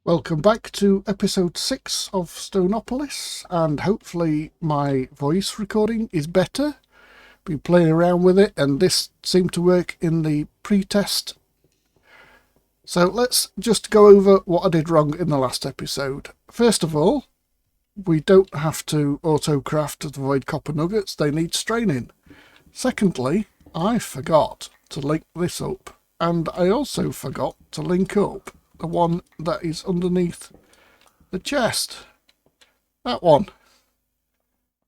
Welcome back to episode 6 of Stoneopolis, and hopefully my voice recording is better. Been playing around with it and this seemed to work in the pre-test. So let's just go over what I did wrong in the last episode. First of all, we don't have to auto-craft to avoid copper nuggets, they need straining. Secondly, I forgot to link this up, and I also forgot to link up the one that is underneath the chest. That one.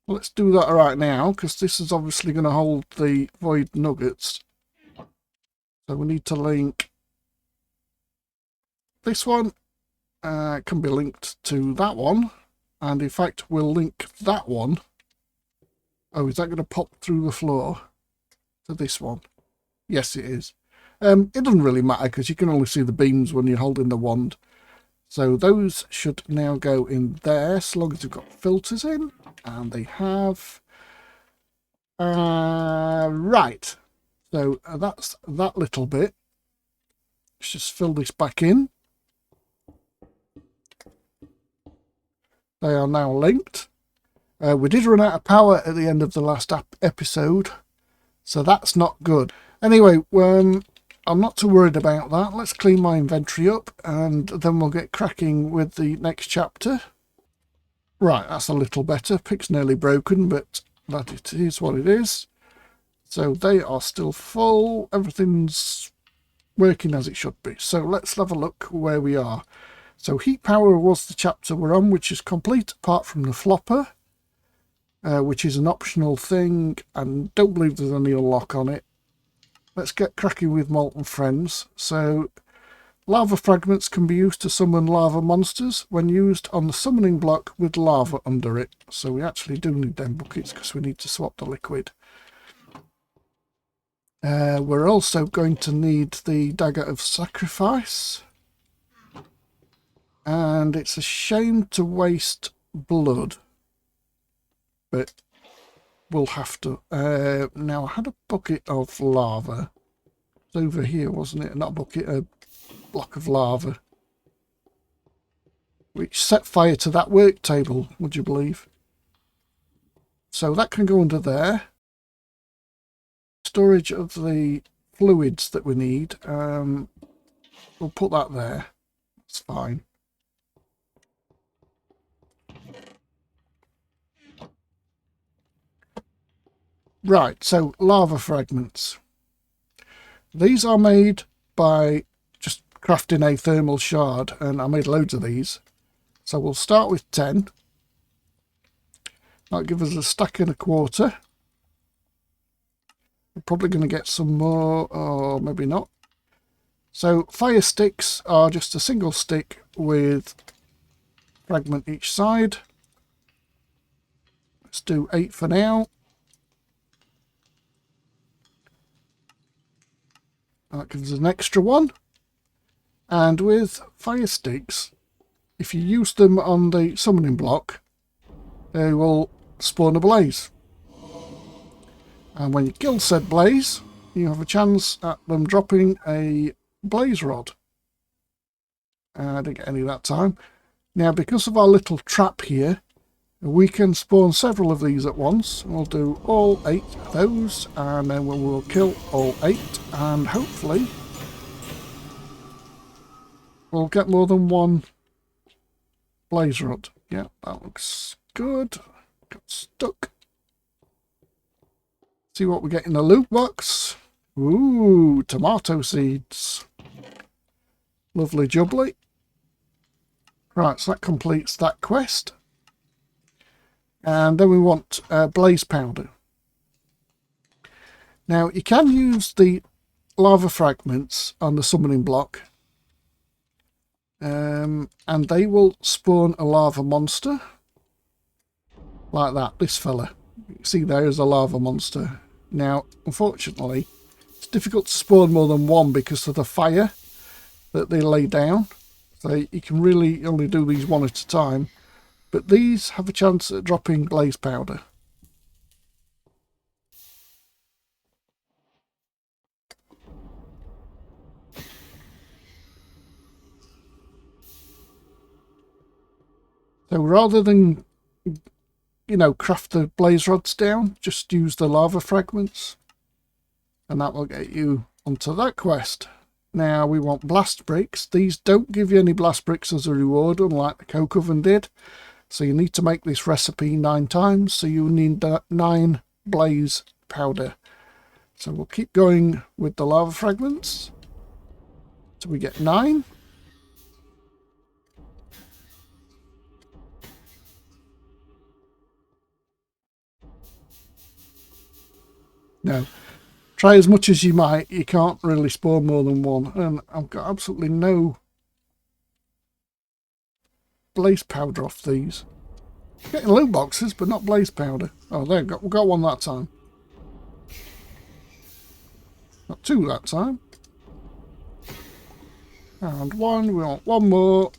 Let's do that right now, because this is obviously going to hold the void nuggets. So we need to link this one. Can be linked to that one. And in fact, we'll link that one. Oh, is that going to pop through the floor to this one? Yes, it is. It doesn't really matter because you can only see the beams when you're holding the wand. So those should now go in there, so long as you've got filters in, and they have. Right, so that's that little bit. Let's just fill this back in. They are now linked. We did run out of power at the end of the last episode, so that's not good. Anyway, I'm not too worried about that. Let's clean my inventory up and then we'll get cracking with the next chapter. Right, that's a little better. Pick's nearly broken, but that it is what it is. So they are still full. Everything's working as it should be. So let's have a look where we are. So heat power was the chapter we're on, which is complete apart from the flopper, which is an optional thing, and don't believe there's any unlock on it. Let's get cracking with Molten friends. So lava fragments can be used to summon lava monsters when used on the summoning block with lava under it. So we actually do need them buckets because we need to swap the liquid. We're also going to need the dagger of sacrifice. And it's a shame to waste blood, but we'll have to. Now I had a bucket of lava. It's over here, wasn't it? Not a bucket, a block of lava, which set fire to that work table, would you believe? So that can go under there. Storage of the fluids that we need. We'll put that there. It's fine. Right, so lava fragments. These are made by just crafting a thermal shard, and I made loads of these. So we'll start with 10. That'll give us a stack and a quarter. We're probably going to get some more, or maybe not. So fire sticks are just a single stick with fragment each side. Let's do 8 for now. That gives us an extra one. And with fire sticks, if you use them on the summoning block, they will spawn a blaze. And when you kill said blaze, you have a chance at them dropping a blaze rod. I didn't get any that time. Now, because of our little trap here, we can spawn several of these at once. We'll do all 8 of those, and then we'll kill all 8, and hopefully we'll get more than one blaze rod. Yeah, that looks good. Got stuck. See what we get in the loot box. Ooh, tomato seeds. Lovely jubbly. Right, so that completes that quest. And then we want blaze powder. Now, you can use the lava fragments on the summoning block. And they will spawn a lava monster. Like that, this fella. You see there is a lava monster. Now, unfortunately, it's difficult to spawn more than one because of the fire that they lay down. So you can really only do these one at a time. But these have a chance at dropping blaze powder. So rather than, you know, craft the blaze rods down, just use the lava fragments. And that will get you onto that quest. Now we want blast bricks. These don't give you any blast bricks as a reward, unlike the coke oven did. So you need to make this recipe 9 times. So you need 9 blaze powder. So we'll keep going with the lava fragments. So we get 9. No. Try as much as you might, you can't really spawn more than one. And I've got absolutely no blaze powder off these. Getting loot boxes, but not blaze powder. Oh, there we got one that time. Not 2 that time. And 1, we want 1 more.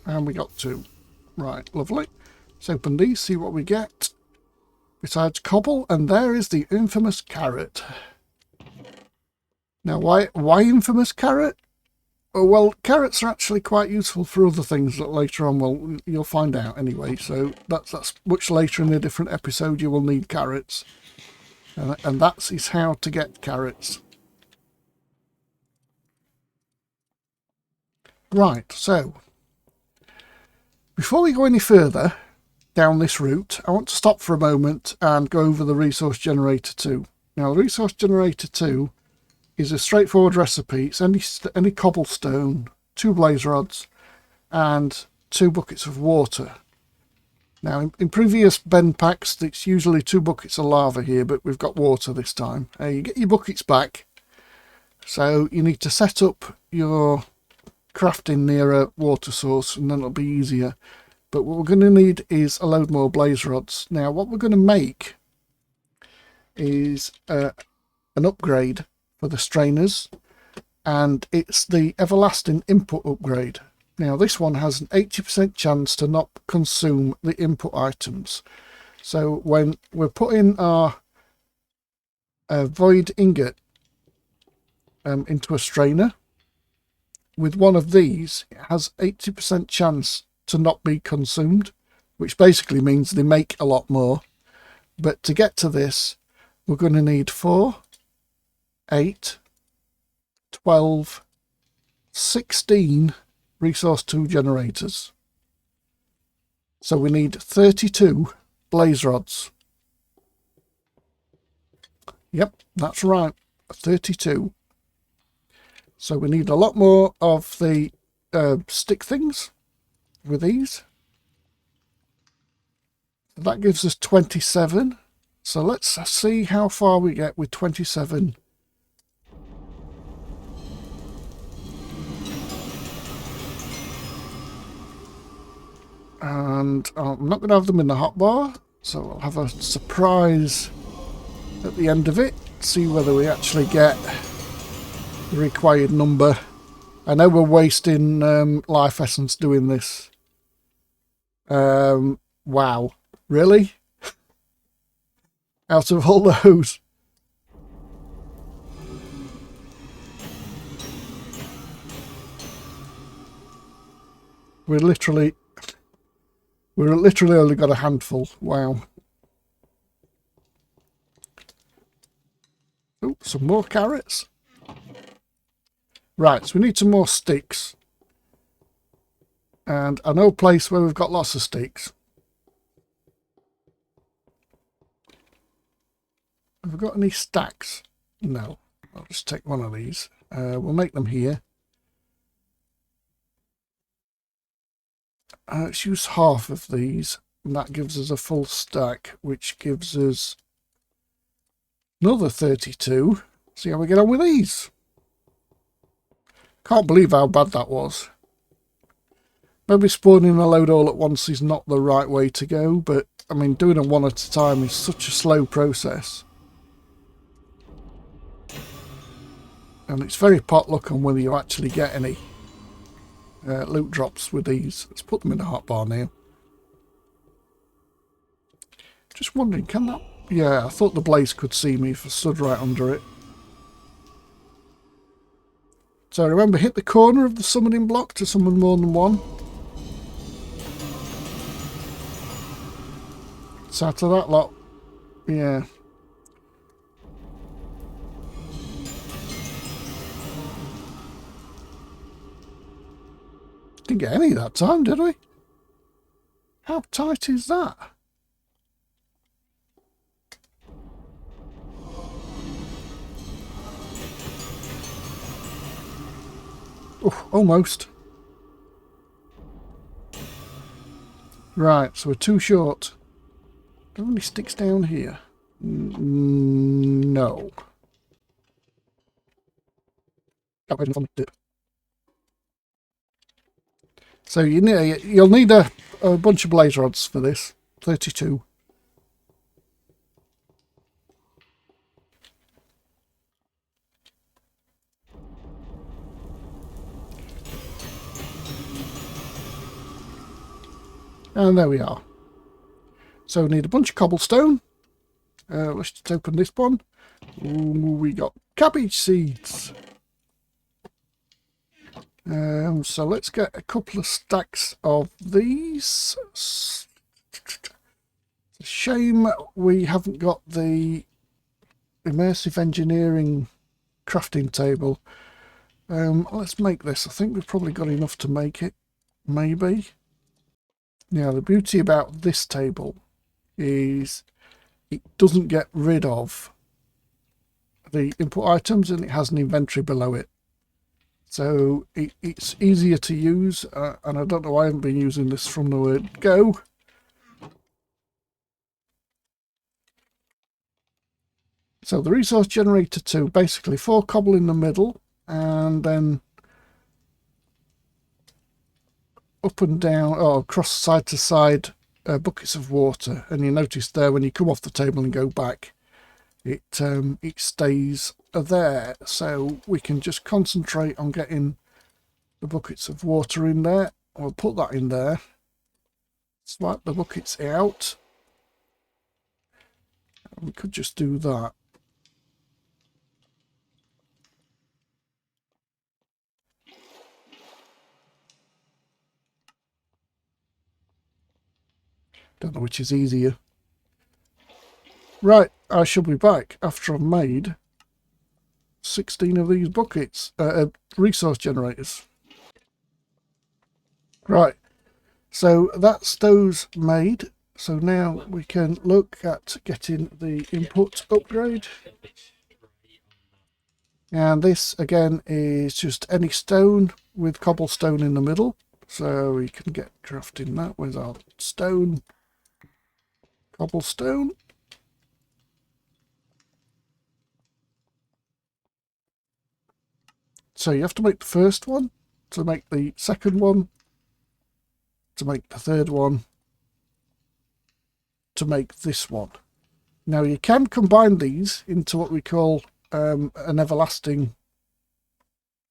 And we got 2. Right, lovely. Let's open these, see what we get. Besides cobble, and there is the infamous carrot. Now, why infamous carrot? Oh, well, carrots are actually quite useful for other things that later on, well, you'll find out anyway. So that's much later in a different episode you will need carrots. And that is how to get carrots. Right, so before we go any further down this route, I want to stop for a moment and go over the resource generator 2. Now, the resource generator 2 is a straightforward recipe. It's any cobblestone, 2 blaze rods, and 2 buckets of water. Now, in previous Ben packs, it's usually 2 buckets of lava here, but we've got water this time. You get your buckets back, so you need to set up your crafting near a water source, and then it'll be easier. But what we're going to need is a load more blaze rods. Now, what we're going to make is an upgrade for the strainers, and it's the everlasting input upgrade. Now, this one has an 80% chance to not consume the input items. So when we're putting our void ingot into a strainer, with one of these, it has 80% chance to not be consumed, which basically means they make a lot more. But to get to this, we're going to need 4, 8, 12, 16 resource 2 generators. So we need 32 blaze rods. Yep, that's right, 32. So we need a lot more of the stick things with these. That gives us 27. So let's see how far we get with 27. And I'm not going to have them in the hotbar, so we'll have a surprise at the end of it. See whether we actually get the required number. I know we're wasting life essence doing this. Wow, really? Out of all those? We're literally only got a handful. Wow. Oh, some more carrots. Right, so we need some more sticks. And I know a place where we've got lots of sticks. Have we got any stacks? No. I'll just take one of these. We'll make them here. Let's use half of these. And that gives us a full stack, which gives us another 32. See how we get on with these. Can't believe how bad that was. Maybe spawning a load all at once is not the right way to go, but I mean, doing them one at a time is such a slow process. And it's very potluck on whether you actually get any loot drops with these. Let's put them in the hotbar now. Just wondering, can that... Yeah, I thought the blaze could see me if I stood right under it. So remember, hit the corner of the summoning block to summon more than one. So out of that lot, yeah. Didn't get any that time, did we? How tight is that? Oh, almost. Right, so we're too short. Don't really sticks down here. No. So you'll need a bunch of blaze rods for this. 32. And there we are. So we need a bunch of cobblestone. Let's just open this one. Ooh, we got cabbage seeds. So let's get a couple of stacks of these. It's a shame we haven't got the immersive engineering crafting table. Let's make this. I think we've probably got enough to make it. Maybe. Now, the beauty about this table is it doesn't get rid of the input items and it has an inventory below it. So it's easier to use, and I don't know why I haven't been using this from the word go. So the resource generator 2, basically 4 cobble in the middle, and then up and down, or across side to side, buckets of water. And you notice there when you come off the table and go back, it stays there. So we can just concentrate on getting the buckets of water in there. We'll put that in there. Swipe the buckets out. We could just do that. Don't know which is easier. Right, I shall be back after I've made 16 of these buckets, resource generators. Right, so that's those made. So now we can look at getting the input upgrade. And this again is just any stone with cobblestone in the middle. So we can get crafting that with our stone, cobblestone. So you have to make the first one, to make the second one, to make the third one, to make this one. Now you can combine these into what we call an everlasting,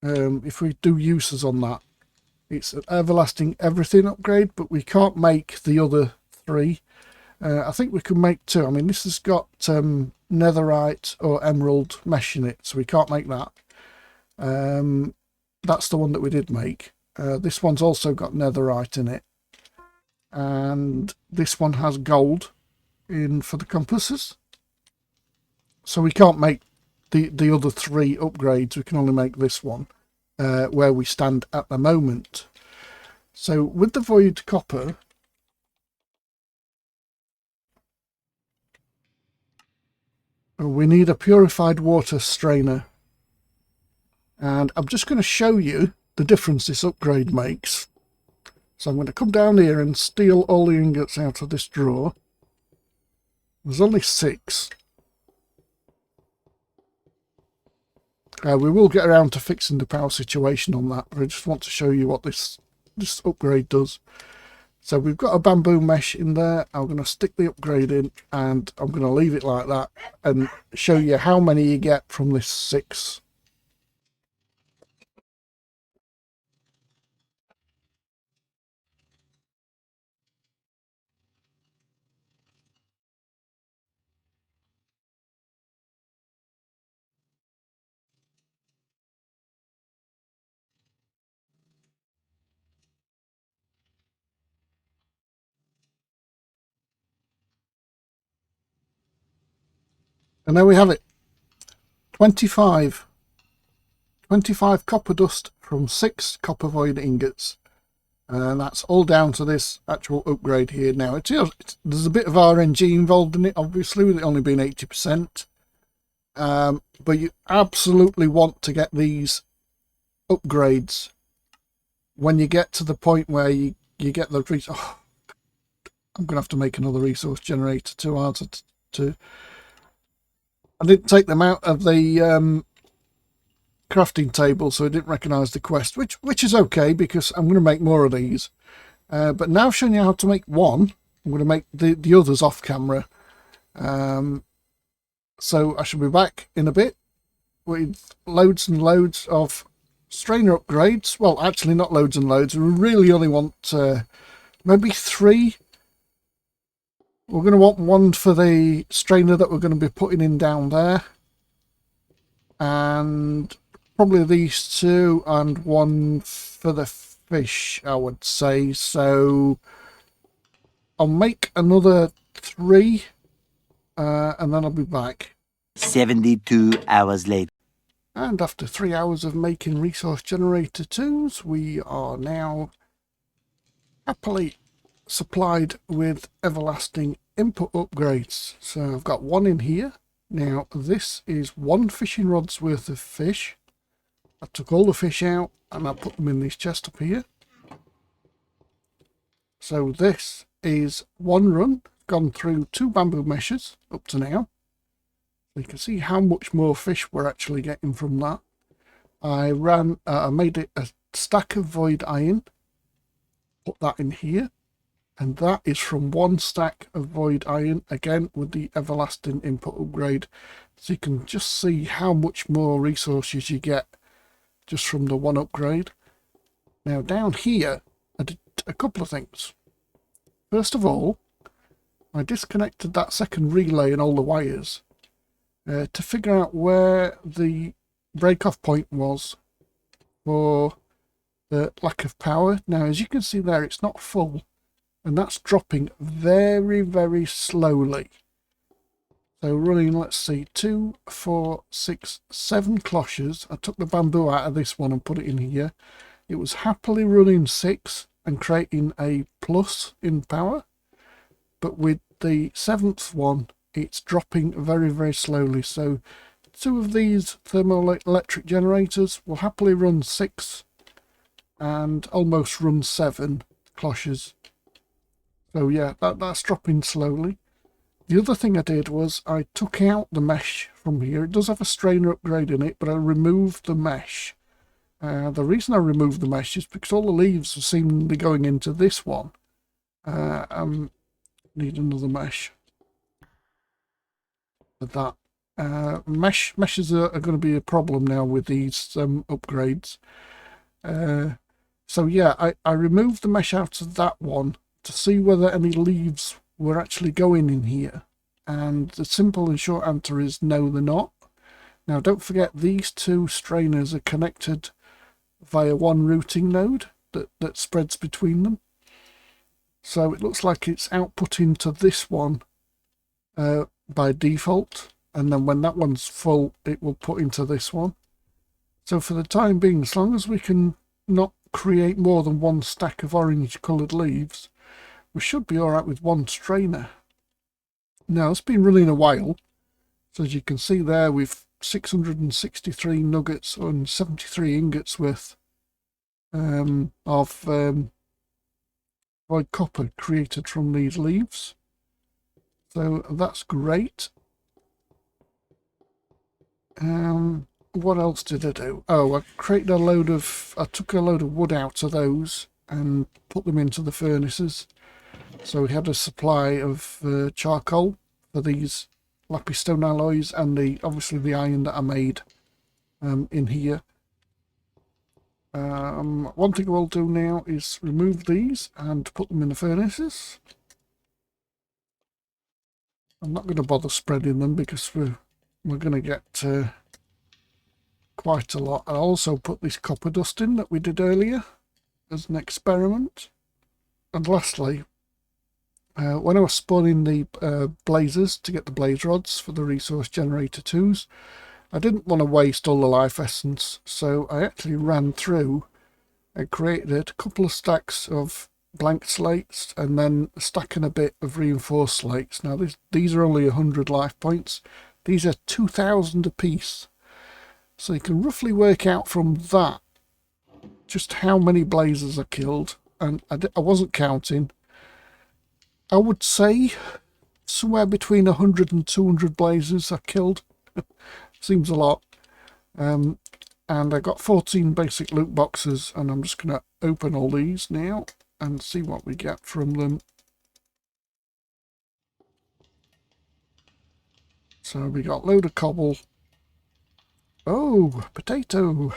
if we do uses on that, it's an everlasting everything upgrade, but we can't make the other 3. I think we can make 2. I mean, this has got netherite or emerald mesh in it, so we can't make that. That's the one that we did make. This one's also got netherite in it, and this one has gold in for the compasses. So we can't make the other 3 upgrades. We can only make this one where we stand at the moment. So with the void copper, we need a purified water strainer, and I'm just going to show you the difference this upgrade makes. So I'm going to come down here and steal all the ingots out of this drawer. There's only 6. We will get around to fixing the power situation on that, but I just want to show you what this upgrade does. So we've got a bamboo mesh in there. I'm going to stick the upgrade in, and I'm going to leave it like that and show you how many you get from this 6. And there we have it. 25 copper dust from 6 copper void ingots. And that's all down to this actual upgrade here. Now, there's a bit of RNG involved in it, obviously, with it only being 80%. But you absolutely want to get these upgrades when you get to the point where you get the I'm going to have to make another resource generator too hard to I didn't take them out of the crafting table, so I didn't recognise the quest, which is okay because I'm going to make more of these. But now I've shown you how to make one, I'm going to make the others off camera. So I shall be back in a bit with loads and loads of strainer upgrades. Well, actually not loads and loads. We really only want maybe 3. We're going to want one for the strainer that we're going to be putting in down there. And probably these 2 and one for the fish, I would say. So I'll make another 3 and then I'll be back. 72 hours later. And after 3 hours of making resource generator 2s, we are now happily supplied with everlasting input upgrades. So I've got 1 in here. Now this is 1 fishing rod's worth of fish. I took all the fish out and I put them in this chest up here. So this is 1 run, gone through 2 bamboo meshes up to now. You can see how much more fish we're actually getting from that. I made it a stack of void iron, put that in here, and that is from 1 stack of void iron, again with the everlasting input upgrade. So you can just see how much more resources you get just from the 1 upgrade. Now down here I did a couple of things. First of all, I disconnected that second relay and all the wires to figure out where the break-off point was for the lack of power. Now, as you can see there, it's not full, and that's dropping very, very slowly. So running, let's see, 2, 4, 6, 7 cloches. I took the bamboo out of this one and put it in here. It was happily running 6 and creating a plus in power, but with the 7th one, it's dropping very, very slowly. So 2 of these thermoelectric generators will happily run 6 and almost run 7 cloches. So yeah, that's dropping slowly. The other thing I did was I took out the mesh from here. It does have a strainer upgrade in it, but I removed the mesh. The reason I removed the mesh is because all the leaves are seemingly going into this one. Need another mesh. That meshes are going to be a problem now with these upgrades. So yeah, I removed the mesh out of that one to see whether any leaves were actually going in here, and the simple and short answer is no, they're not. Now don't forget, these 2 strainers are connected via 1 routing node that spreads between them, so it looks like it's outputting to this one by default, and then when that one's full it will put into this one. So for the time being, as long as we can not create more than 1 stack of orange coloured leaves, we should be alright with 1 strainer. Now it's been running a while, so as you can see there, we've 663 nuggets and 73 ingots worth of void copper created from these leaves. So that's great. What else did I do? Oh, I took a load of wood out of those and put them into the furnaces. So we had a supply of charcoal for these lapis stone alloys and obviously the iron that I made in here. One thing we'll do now is remove these and put them in the furnaces. I'm not going to bother spreading them because we're going to get quite a lot. I also put this copper dust in that we did earlier as an experiment. And lastly, When I was spawning the blazers to get the blaze rods for the resource generator 2s, I didn't want to waste all the life essence, so I actually ran through and created a couple of stacks of blank slates and then a stack and a bit of reinforced slates. Now these are only 100 life points. These are 2,000 apiece. So you can roughly work out from that just how many blazers I killed. And I wasn't counting. I would say somewhere between 100 and 200 blazers I killed. Seems a lot. And I got 14 basic loot boxes, and I'm just going to open all these now and see what we get from them. So we got a load of cobble. Oh, potato.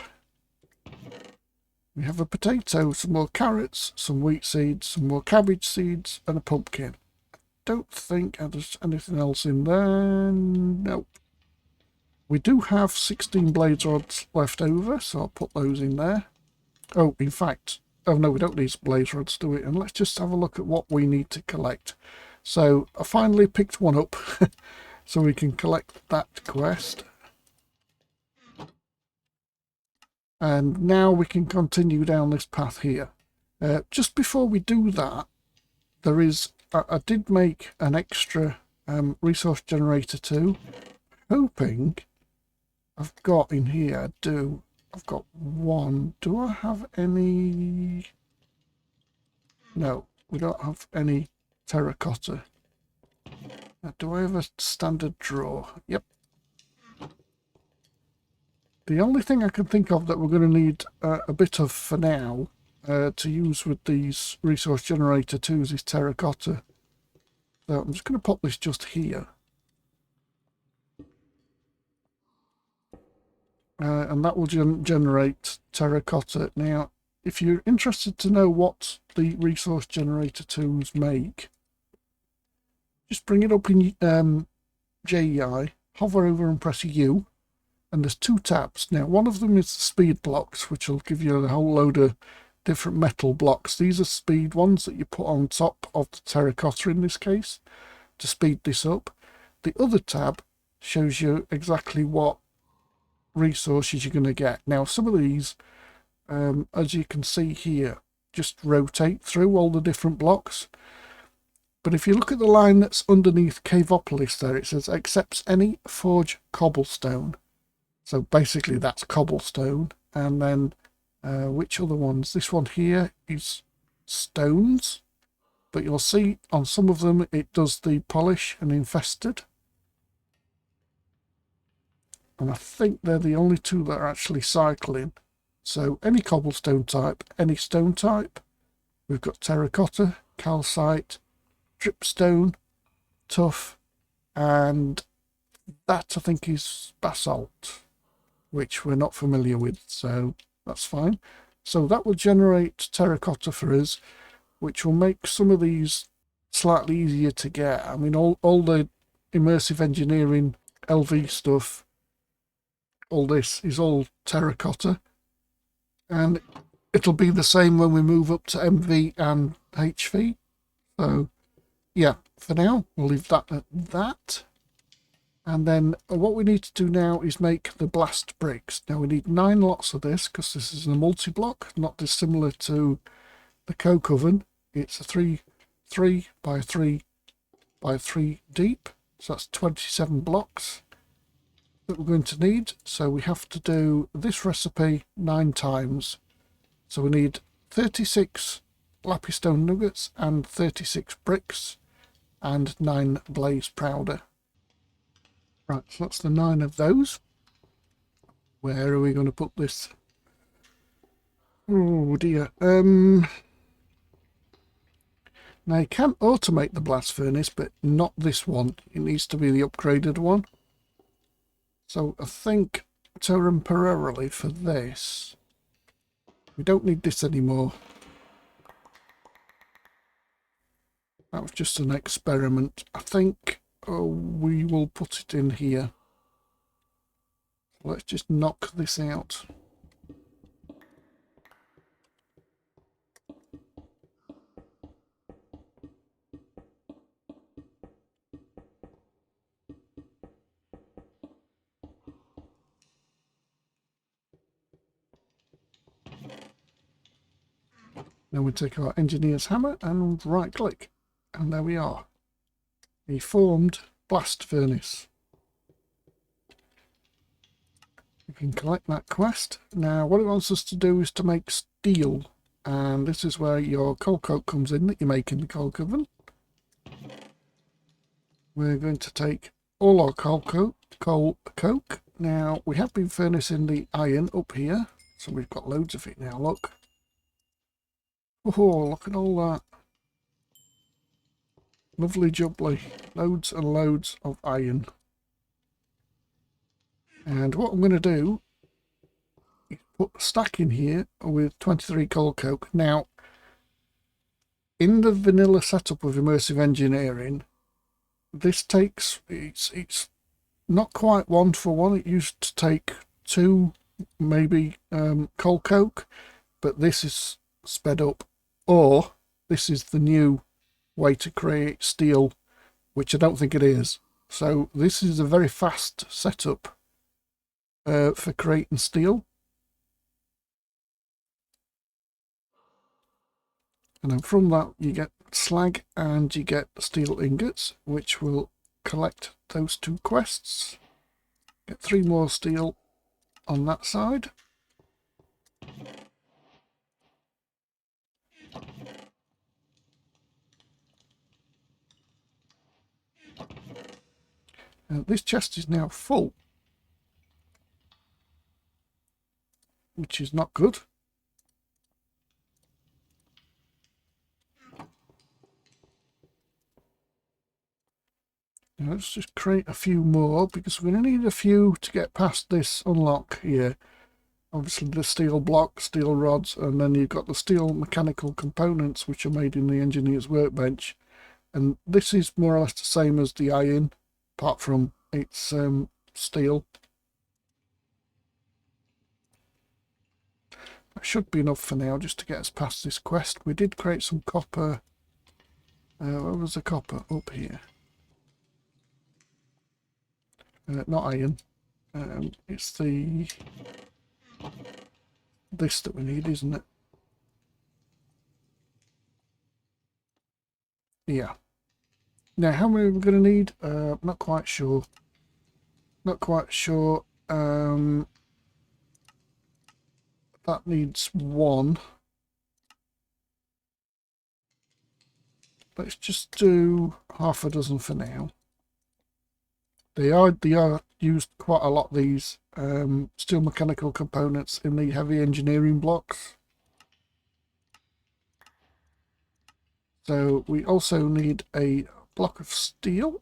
We have a potato, some more carrots, some wheat seeds, some more cabbage seeds, and a pumpkin. Don't think there's anything else in there. Nope. We do have 16 blaze rods left over, so I'll put those in there. Oh, in fact, oh no, we don't need blaze rods, do we? And let's just have a look at what we need to collect. So I finally picked one up, so we can collect that quest. And now we can continue down this path here. Just before we do that, there is, I did make an extra resource generator 2, hoping I've got in here, I've got one. Do I have any? No, we don't have any terracotta. Do I have a standard drawer? Yep. The only thing I can think of that we're going to need a bit of for now to use with these resource generator 2s is terracotta. So I'm just going to pop this just here. And that will generate terracotta. Now, if you're interested to know what the resource generator 2s make, just bring it up in JEI, hover over and press U, and there's two tabs. Now, one of them is the speed blocks, which will give you a whole load of different metal blocks. These are speed ones that you put on top of the terracotta in this case to speed this up. The other tab shows you exactly what resources you're going to get. Now, some of these, as you can see here, just rotate through all the different blocks. But if you look at the line that's underneath Caveopolis there, it says accepts any forge cobblestone. So basically that's cobblestone. And then which other ones? This one here is stones. But you'll see on some of them it does the polish and infested. And I think they're the only two that are actually cycling. So any cobblestone type, any stone type. We've got terracotta, calcite, dripstone, tuff, and that I think is basalt, which we're not familiar with, so that's fine. So that will generate terracotta for us, which will make some of these slightly easier to get. I mean, all the immersive engineering LV stuff, all this is all terracotta, and it'll be the same when we move up to MV and HV. So yeah, for now we'll leave that at that. And then what we need to do now is make the blast bricks. Now we need 9 lots of this because this is a multi-block, not dissimilar to the coke oven. It's a 3 by 3 by 3 deep, so that's 27 blocks that we're going to need. So we have to do this recipe 9 times. So we need 36 lapistone nuggets and 36 bricks and 9 blaze powder. Right, so that's the 9 of those. Where are we going to put this? Oh dear. Now you can automate the blast furnace, but not this one. It needs to be the upgraded one. So I think temporarily for this, we don't need this anymore. That was just an experiment. I think we will put it in here. Let's just knock this out. Now we take our engineer's hammer and right click, and there we are. A formed blast furnace. We can collect that quest. Now what it wants us to do is to make steel, and this is where your coal coke comes in that you make in the coal oven. We're going to take all our coal coke. Now we have been furnacing the iron up here, so we've got loads of it now. Look. Oh, look at all that. Lovely jubbly. Loads and loads of iron. And what I'm going to do is put a stack in here with 23 coal coke. Now, in the vanilla setup of immersive engineering, this takes, it's not quite 1 for 1. It used to take 2, maybe, coal coke, but this is sped up. Or this is the new way to create steel, which I don't think it is. So this is a very fast setup for creating steel. And then from that you get slag and you get steel ingots, which will collect those 2 quests. Get 3 more steel on that side. This chest is now full, which is not good. Now let's just create a few more, because we're going to need a few to get past this unlock here. Obviously the steel block, steel rods, and then you've got the steel mechanical components which are made in the engineer's workbench. And this is more or less the same as the iron, apart from it's steel. That should be enough for now, just to get us past this quest. We did create some copper. Where was the copper? Up here. Not iron. It's this that we need, isn't it? Yeah. Now, how many are we going to need? Not quite sure. Not quite sure. That needs 1. Let's just do half a dozen for now. They are used quite a lot, these steel mechanical components in the heavy engineering blocks. So we also need a block of steel,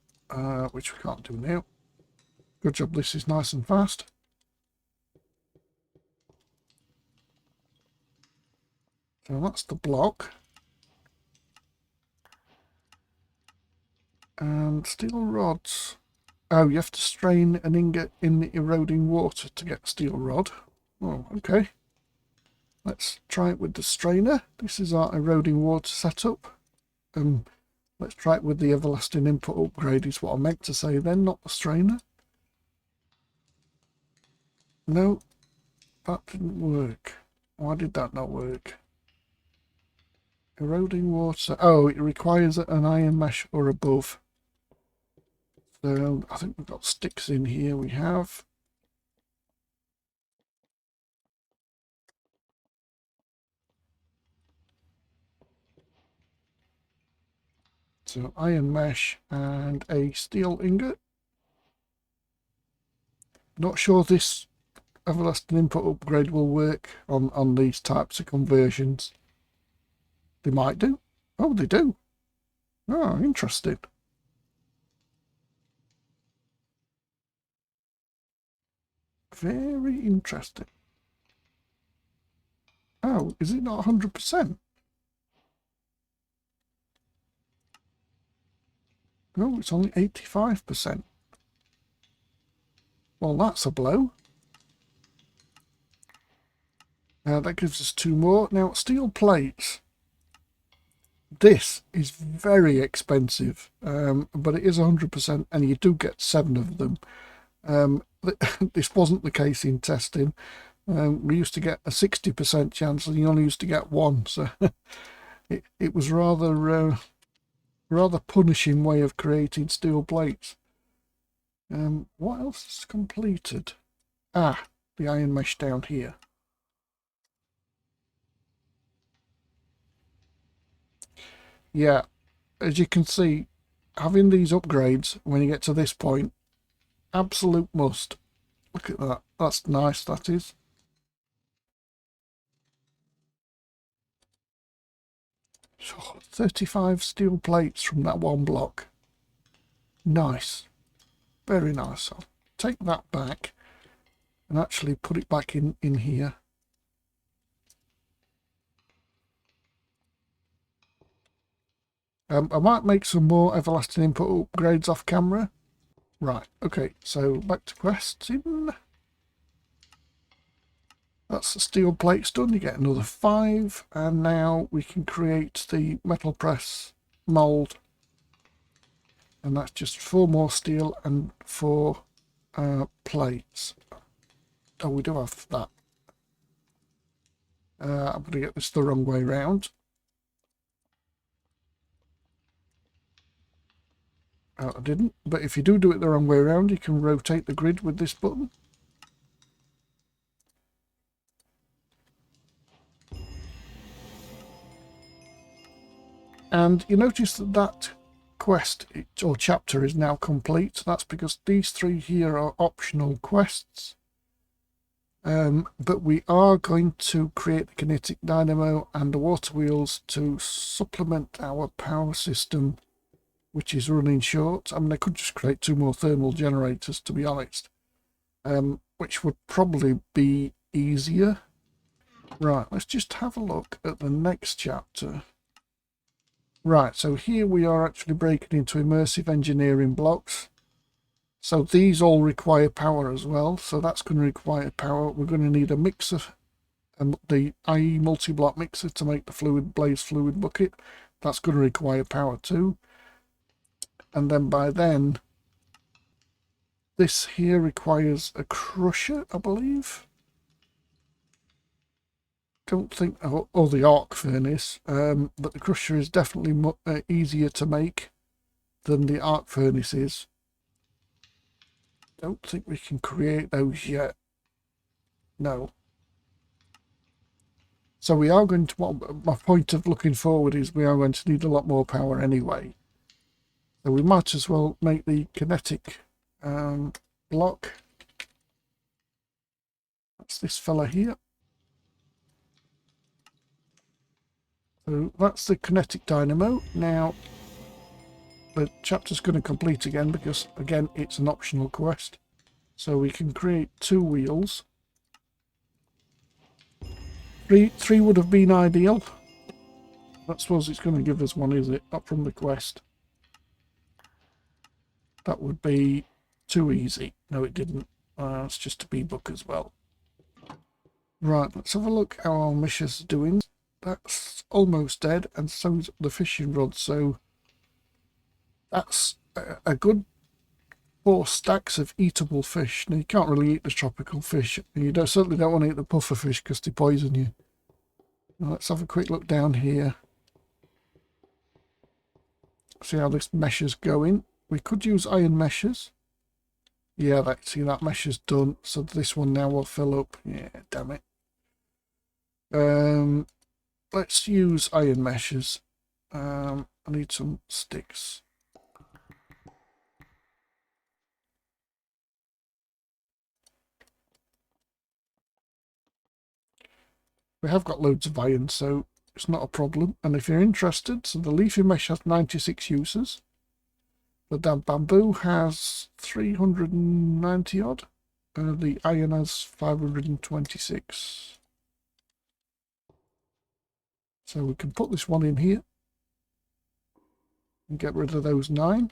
which we can't do now. Good job, this is nice and fast. So that's the block. And steel rods. Oh, you have to strain an ingot in the eroding water to get steel rod. Oh, okay. Let's try it with the strainer. This is our eroding water setup. Let's try it with the everlasting input upgrade is what I meant to say then, not the strainer. No, that didn't work. Why did that not work? Eroding water. Oh, it requires an iron mesh or above. So I think we've got sticks in here. We have. So iron mesh and a steel ingot. Not sure this everlasting input upgrade will work on these types of conversions. They might do. Oh, they do. Oh, interesting. Very interesting. Oh, is it not 100%? No, it's only 85%. Well, that's a blow. That gives us 2 more. Now, steel plates. This is very expensive, but it is 100%, and you do get 7 of them. This wasn't the case in testing. We used to get a 60% chance, and you only used to get one. So it was rather punishing way of creating steel plates. What else is completed? Ah, the iron mesh down here. Yeah, as you can see, having these upgrades when you get to this point, absolute must. Look at that. That's nice, that is. Oh, 35 steel plates from that one block. Nice. Very nice. I'll take that back and actually put it back in here. I might make some more everlasting input upgrades off camera. Right, okay, so back to quests in. That's the steel plates done. You get another 5, and now we can create the metal press mold. And that's just 4 more steel and 4 plates. Oh, we do have that. I'm going to get this the wrong way round. Oh, I didn't, but if you do it the wrong way around, you can rotate the grid with this button. And you notice that that quest or chapter is now complete. That's because these 3 here are optional quests. But we are going to create the Kinetic Dynamo and the water wheels to supplement our power system, which is running short. I mean, I could just create 2 more thermal generators, to be honest, which would probably be easier. Right, let's just have a look at the next chapter. Right, so here we are actually breaking into immersive engineering blocks. So these all require power as well, so that's going to require power. We're going to need a mixer, the IE multi-block mixer to make the blaze fluid bucket. That's going to require power too. And then by then, this here requires a crusher, I believe. Don't think, or the arc furnace, but the crusher is definitely easier to make than the arc furnace is. Don't think we can create those yet. No. So we are going to, my point of looking forward is we are going to need a lot more power anyway. So we might as well make the kinetic block. That's this fella here. So that's the kinetic dynamo. Now the chapter's going to complete again because again it's an optional quest. So we can create 2 wheels. Three would have been ideal. I suppose it's going to give us one, is it? Not from the quest. That would be too easy. No, it didn't. It's just a B-book as well. Right, let's have a look how our mission's doing. That's almost dead, and so is the fishing rod. So that's a good 4 stacks of eatable fish. Now, you can't really eat the tropical fish. And you certainly don't want to eat the puffer fish because they poison you. Now, let's have a quick look down here. See how this mesh is going. We could use iron meshes. Yeah, see that mesh is done. So this one now will fill up. Yeah, damn it. Let's use iron meshes. I need some sticks. We have got loads of iron, so it's not a problem. And if you're interested, so the leafy mesh has 96 uses. The damn bamboo has 390 odd. The iron has 526. So we can put this one in here and get rid of those 9.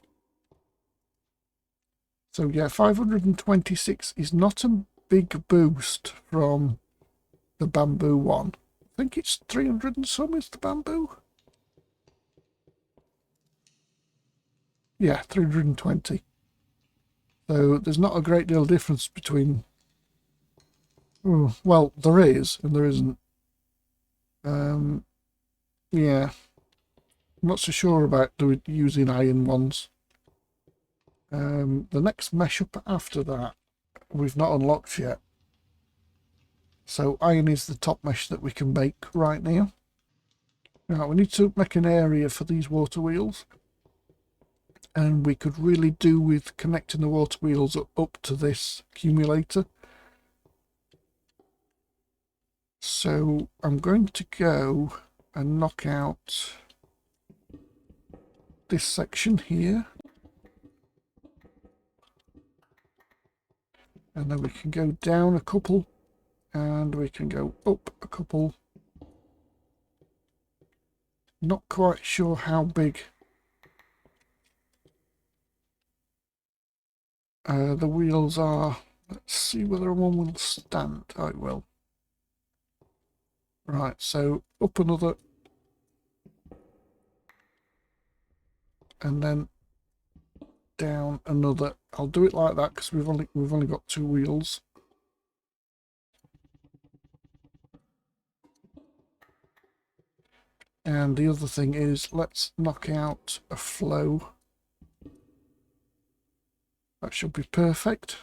So yeah, 526 is not a big boost from the bamboo one. I think it's 300 and some is the bamboo. Yeah, 320. So there's not a great deal of difference between Oh, well, there is, and there isn't. Yeah. I'm not so sure about using iron ones. The next mesh up after that, we've not unlocked yet. So iron is the top mesh that we can make right now. Now, we need to make an area for these water wheels. And we could really do with connecting the water wheels up to this accumulator. So I'm going to go and knock out this section here. And then we can go down a couple. And we can go up a couple. Not quite sure how big the wheels are. Let's see whether one will stand. Oh, it will. Right, so up another. And then down another. I'll do it like that because we've only got 2 wheels. And the other thing is, let's knock out a flow. That should be perfect.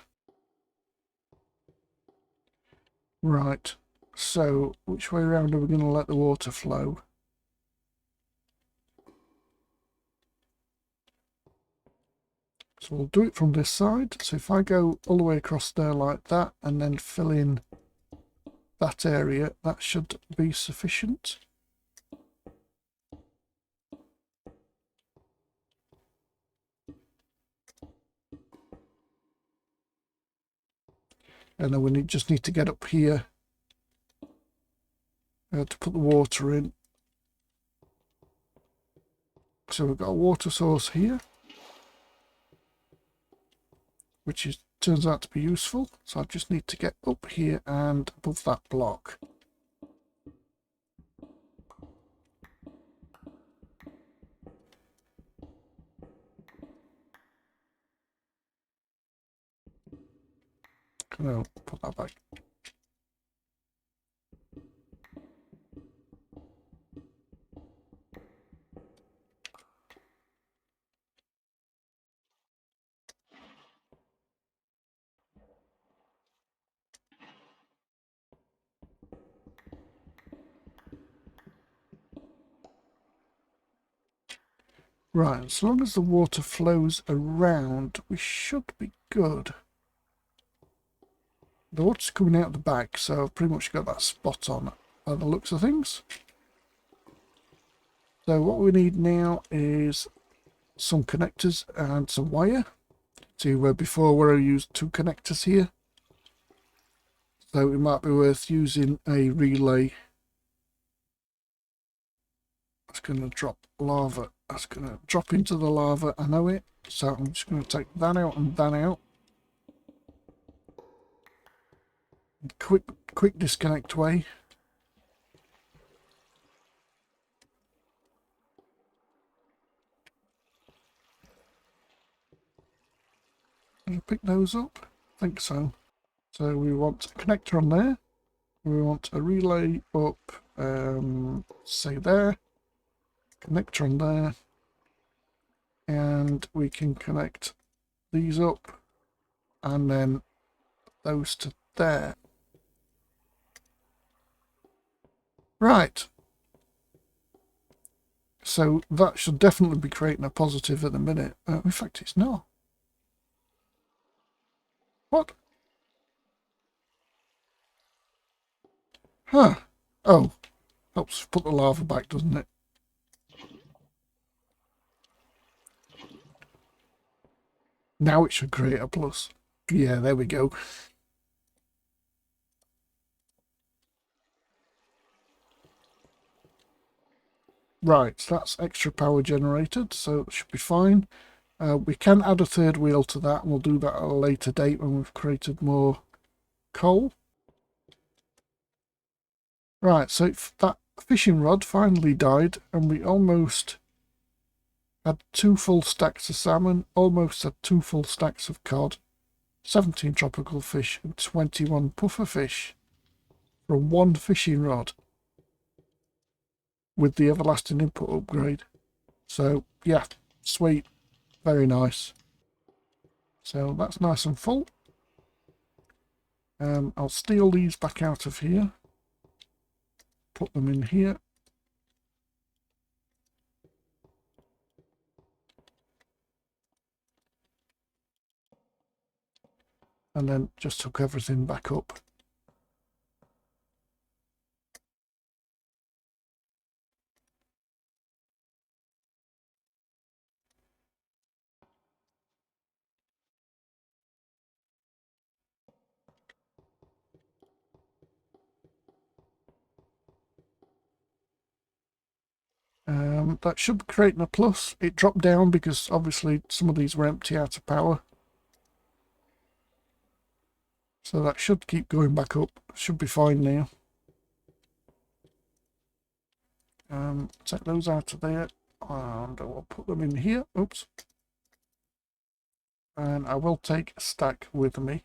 Right, so which way around are we going to let the water flow? So we'll do it from this side. So if I go all the way across there like that and then fill in that area, that should be sufficient. And then we just need to get up here to put the water in. So we've got a water source here, which turns out to be useful. So I just need to get up here and above that block. No, put that back. Right, as long as the water flows around, we should be good. The water's coming out the back, so I've pretty much got that spot on by the looks of things. So what we need now is some connectors and some wire. See where before where I used 2 connectors here. So it might be worth using a relay. That's going to drop lava. That's going to drop into the lava. I know it. So I'm just going to take that out and that out. Quick disconnect way. Did I pick those up? I think so. So we want a connector on there. We want a relay up, say there. Connector on there. And we can connect these up. And then those to there. Right. So that should definitely be creating a positive at the minute. In fact, it's not. What? Huh. Oh. Helps put the lava back, doesn't it? Now it should create a plus. Yeah, there we go. Right, so that's extra power generated, so it should be fine. We can add a 3rd wheel to that, and we'll do that at a later date when we've created more coal. Right, so that fishing rod finally died, and we almost had 2 full stacks of salmon, almost had 2 full stacks of cod, 17 tropical fish, and 21 puffer fish. from one fishing rod with the everlasting input upgrade. So yeah, sweet, very nice. So that's nice and full. I'll steal these back out of here, put them in here. And then just hook everything back up. That should be creating a plus. It dropped down because obviously some of these were empty out of power. So that should keep going back up. Should be fine now. Take those out of there and I'll put them in here. Oops. And I will take a stack with me.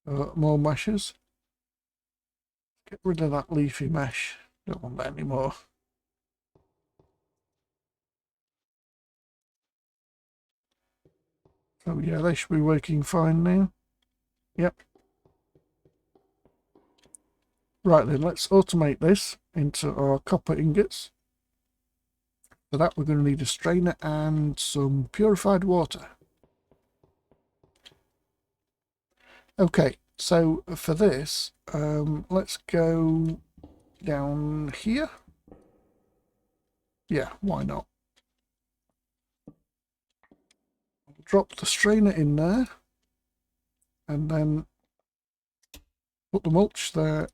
More meshes. Get rid of that leafy mesh. Don't want that anymore. So yeah, they should be working fine now. Yep. Right then, let's automate this into our copper ingots. For that we're going to need a strainer and some purified water. Okay, so for this, let's go down here. Yeah, why not? Drop the strainer in there and then put the mulch there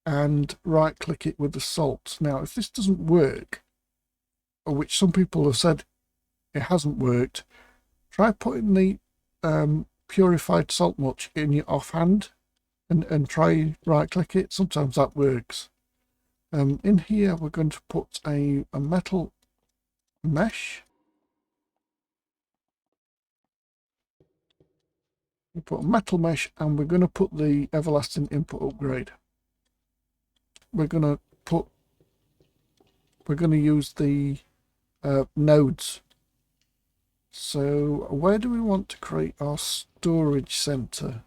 and right click it with the salt. Now if this doesn't work, or which some people have said it hasn't worked, try putting the purified salt mulch in your offhand and try right click it. Sometimes that works. In here we're going to put a metal mesh. We put a metal mesh and we're going to put the everlasting input upgrade. We're going to use the nodes. So where do we want to create our storage center?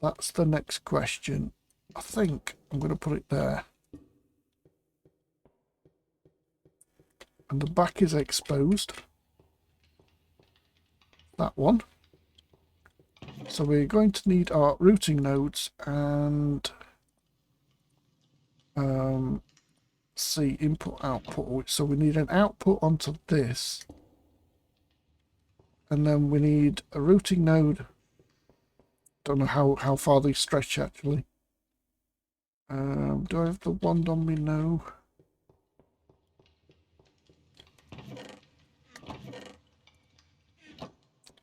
That's the next question. I think I'm going to put it there. And the back is exposed. That one. So we're going to need our routing nodes and see input output. So we need an output onto this. And then we need a routing node. Don't know how far these stretch actually. Do I have the wand on me? No.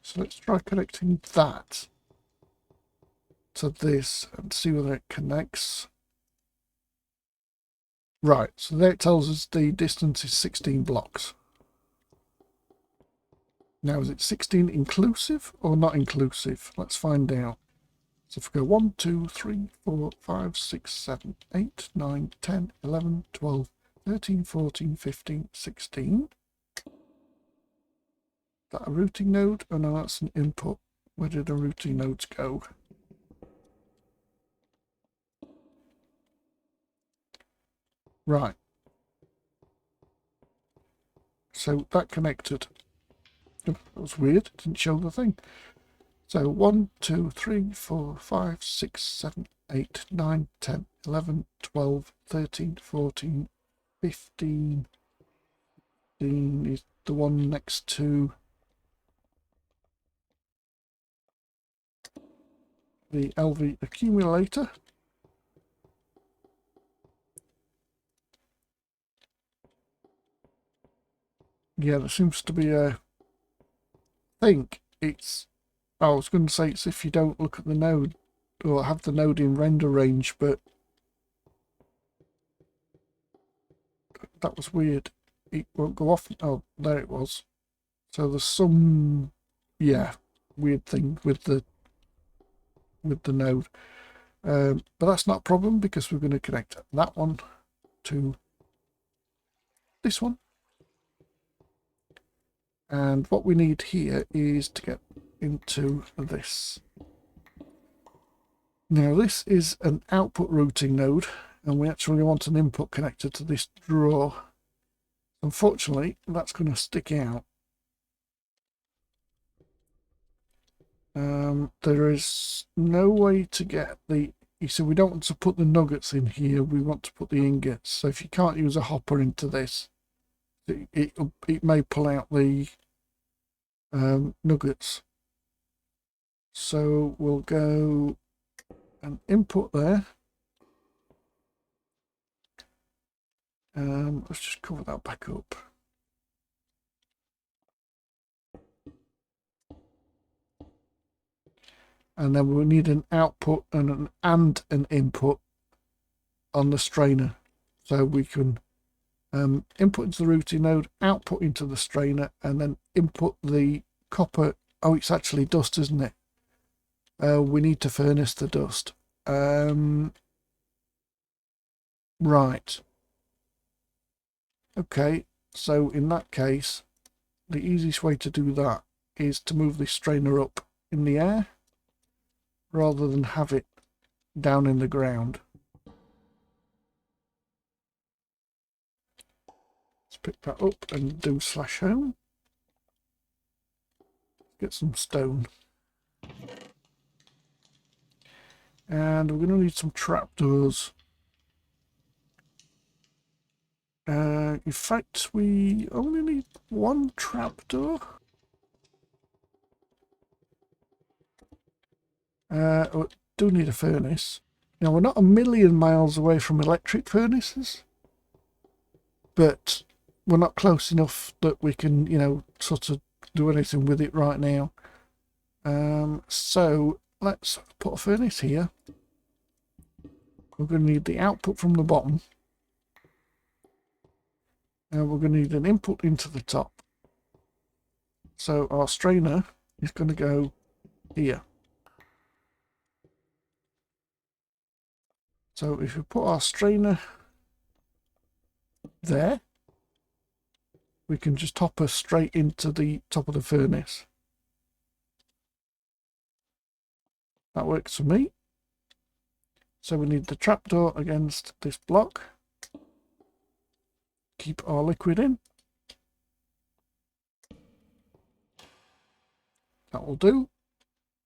So let's try connecting that to this and see whether it connects. Right, so there it tells us the distance is 16 blocks. Now is it 16 inclusive or not inclusive? Let's find out. So if we go 1, 2, 3, 4, 5, 6, 7, 8, 9, 10, 11, 12, 13, 14, 15, 16. Is that a routing node? Oh no, that's an input. Where did the routing nodes go? Right. So that connected. Oh, that was weird. It didn't show the thing. So 1, 2, 3, 4, 5, 6, 7, 8, 9, 10, 11, 12, 13, 14, 15. 15 is the one next to the LV accumulator. Yeah, there seems to be a... I think it's... I was going to say it's if you don't look at the node or have the node in render range, but that was weird. It won't go off. Oh, there it was. So there's some, yeah, weird thing with the node. But that's not a problem because we're going to connect that one to this one. And what we need here is to get into this. Now this is an output routing node, and we actually want an input connector to this drawer. Unfortunately, that's going to stick out. There is no way to get the... You see, we don't want to put the nuggets in here, we want to put the ingots. So if you can't use a hopper into this, it may pull out the nuggets. So we'll go and input there. Let's just cover that back up. And then we'll need an output and an input on the strainer. So we can input into the routing node, output into the strainer, and then input the copper. Oh, it's actually dust, isn't it? We need to furnace the dust. Right. Okay, so in that case, the easiest way to do that is to move this strainer up in the air rather than have it down in the ground. Let's pick that up and do /home. Get some stone. And we're going to need some trapdoors. In fact, we only need one trapdoor. We do need a furnace. Now, we're not a million miles away from electric furnaces, but we're not close enough that we can, you know, sort of do anything with it right now. So let's put a furnace here. We're going to need the output from the bottom. And we're going to need an input into the top. So our strainer is going to go here. So if we put our strainer there, we can just hopper straight into the top of the furnace. That works for me. So we need the trapdoor against this block. Keep our liquid in. That will do.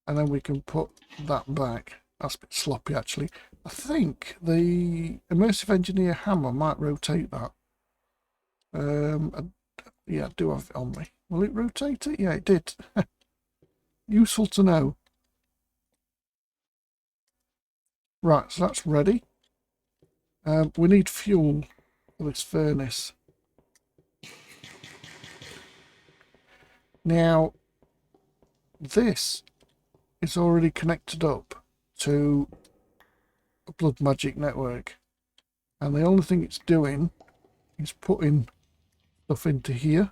And then we can put that back. That's a bit sloppy actually. I think the Immersive Engineer hammer might rotate that. Yeah, I do have it on me. Will it rotate it? Yeah, it did. Useful to know. Right, so that's ready. We need fuel for this furnace. Now, this is already connected up to a blood magic network, and the only thing it's doing is putting stuff into here,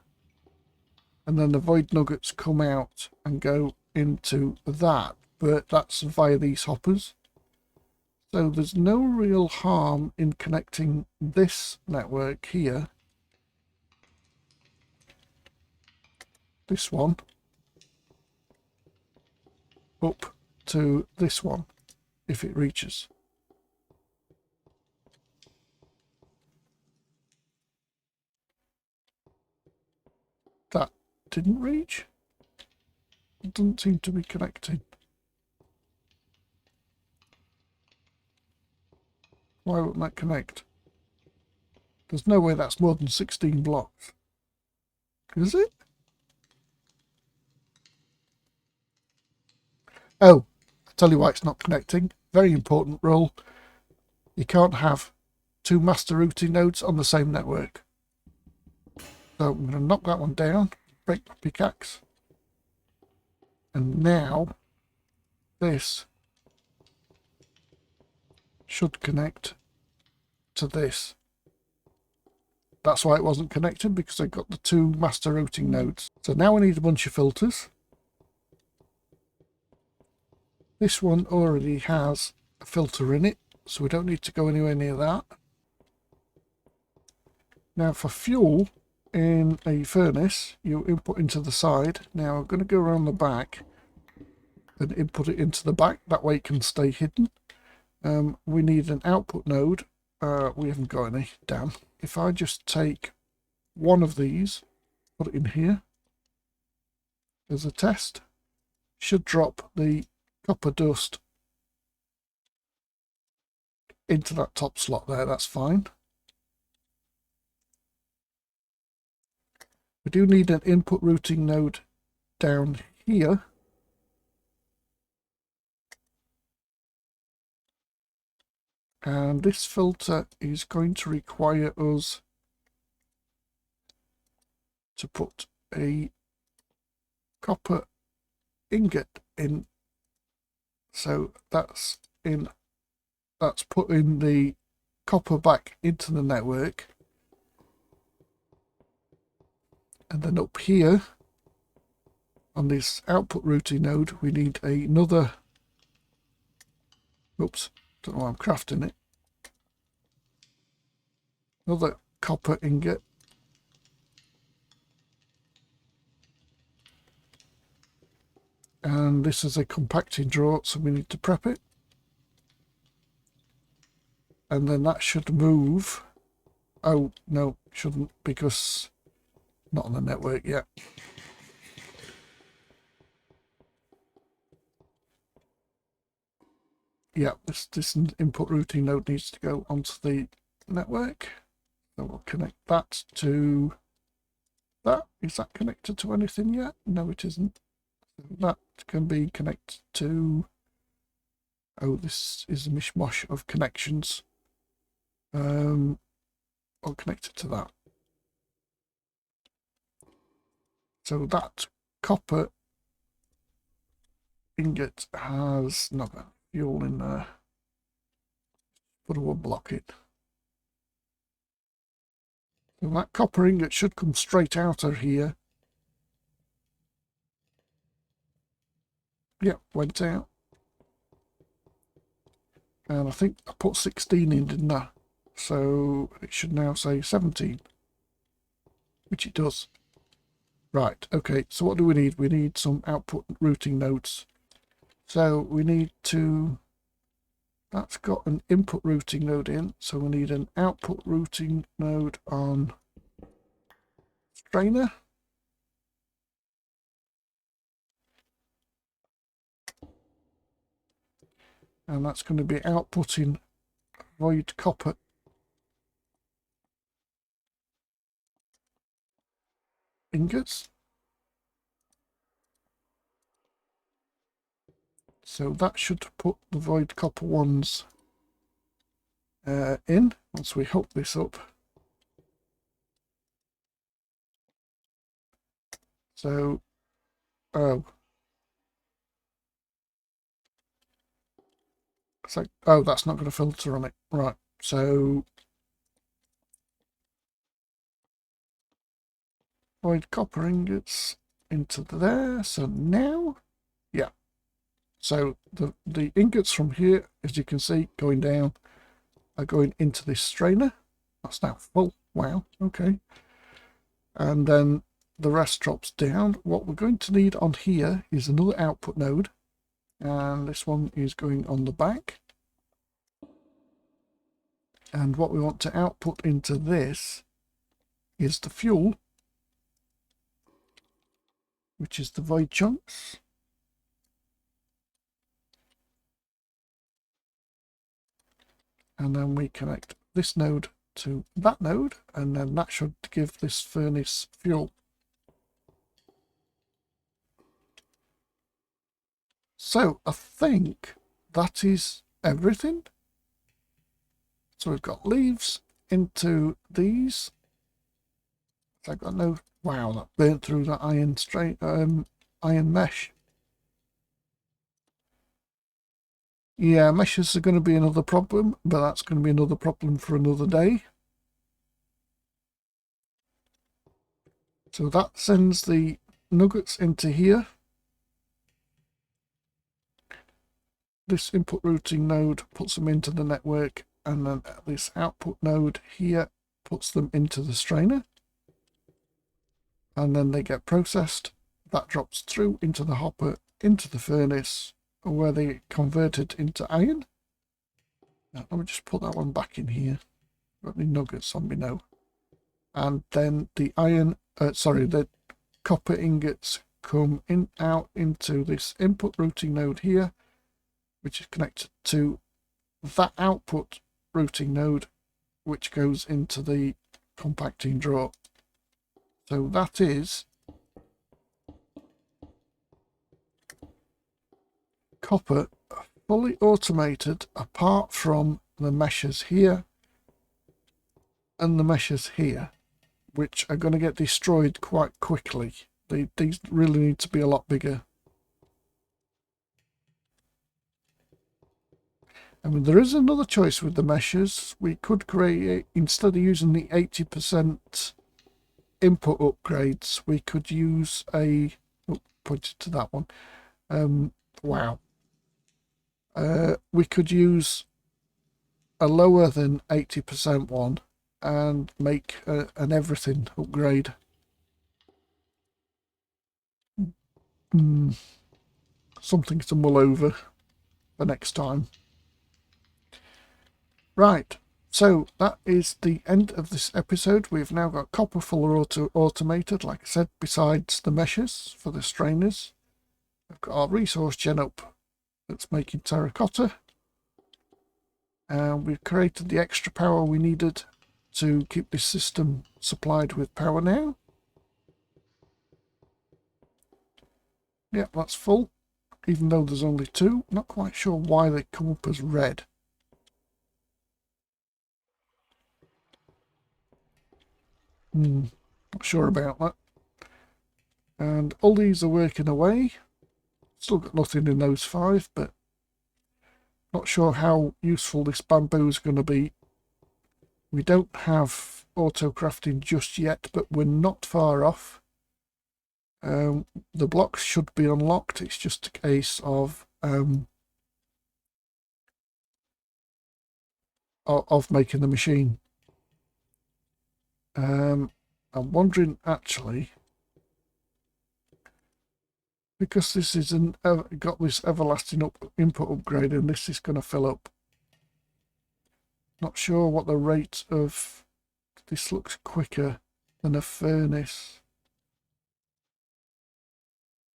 and then the void nuggets come out and go into that, but that's via these hoppers. So there's no real harm in connecting this network here, this one, up to this one, if it reaches. That didn't reach. It doesn't seem to be connecting. Why wouldn't that connect? There's no way that's more than 16 blocks. Is it? Oh, I'll tell you why it's not connecting. Very important rule. You can't have two master routing nodes on the same network. So I'm going to knock that one down, break my pickaxe. And now this should connect to this. That's why it wasn't connected, because I got the two master routing nodes. So now we need a bunch of filters. This one already has a filter in it, so we don't need to go anywhere near that. Now for fuel in a furnace, you input into the side. Now I'm going to go around the back and input it into the back, that way it can stay hidden. We need an output node. We haven't got any, damn. If I just take one of these, put it in here as a test, should drop the copper dust into that top slot there, that's fine. We do need an input routing node down here. And this filter is going to require us to put a copper ingot in. So that's putting the copper back into the network. And then up here on this output routing node, we need another, oops, don't know why I'm crafting it, another copper ingot. And this is a compacting drawer, so we need to prep it. And then that should move. Oh, no, shouldn't, because not on the network yet. Yeah, this input routing node needs to go onto the network. So we'll connect that to that. Is that connected to anything yet? No, it isn't. That can be connected to... Oh, this is a mishmash of connections. I'll connect it to that. So that copper ingot has not got fuel in there. But we'll block it. So that copper ingot should come straight out of here. Yep, went out. And I think I put 16 in, didn't I? So it should now say 17. Which it does. Right, okay, so what do we need? We need some output routing nodes. So we need to... That's got an input routing node in, so we need an output routing node on strainer. And that's going to be outputting void copper ingots. So that should put the void copper ones in once we hook this up. So, oh. So, oh, that's not going to filter on it. Right, so void copper ingots into there. So now, yeah. So the ingots from here, as you can see, going down, are going into this strainer. That's now full. Wow, okay. And then the rest drops down. What we're going to need on here is another output node. And this one is going on the back. And what we want to output into this is the fuel, which is the void chunks. And then we connect this node to that node, and then that should give this furnace fuel. So I think that is everything. So we've got leaves into these. I got no... Wow, that burnt through that iron mesh. Yeah, meshes are going to be another problem, but that's going to be another problem for another day. So that sends the nuggets into here. this input routing node puts them into the network, and then this output node here puts them into the strainer, and then they get processed. That drops through into the hopper, into the furnace, where they get converted into iron. Now, let me just put that one back in here. Got any nuggets on me now? And then the the copper ingots come out into this input routing node here, which is connected to that output routing node, which goes into the compacting drawer. So that is copper fully automated, apart from the meshes here and the meshes here, which are going to get destroyed quite quickly. These really need to be a lot bigger. I mean, there is another choice with the meshes. We could create, instead of using the 80% input upgrades, we could use a, pointed to that one. Wow. We could use a lower than 80% one and make an everything upgrade. Something to mull over for next time. Right, so that is the end of this episode. We've now got copper fully automated, like I said, besides the meshes for the strainers. We've got our resource gen up that's making terracotta. And we've created the extra power we needed to keep this system supplied with power now. Yeah, that's full, even though there's only two. Not quite sure why they come up as red. Not sure about that. And all these are working away. Still got nothing in those 5, but not sure how useful this bamboo is going to be. We don't have auto crafting just yet, but we're not far off. The blocks should be unlocked. It's just a case of making the machine. I'm wondering, actually, because this is got this everlasting input upgrade, and this is going to fill up. Not sure what the rate of this looks quicker than a furnace.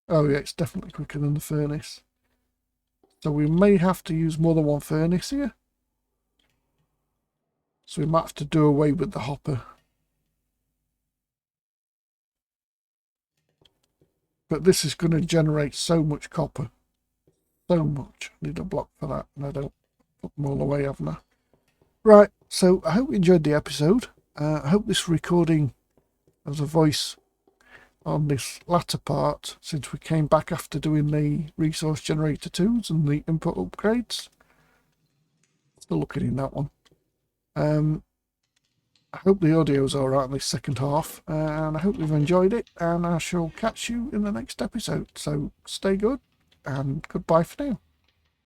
Oh yeah, it's definitely quicker than the furnace. So we may have to use more than one furnace here. So we might have to do away with the hopper. But this is going to generate so much copper. So much. I need a block for that, and I don't put them all away, haven't I? Right, so I hope you enjoyed the episode. I hope this recording as a voice on this latter part, since we came back after doing the resource generator 2s and the input upgrades. Still looking in that one. I hope the audio's alright in this second half, and I hope you've enjoyed it, and I shall catch you in the next episode. So stay good, and goodbye for now.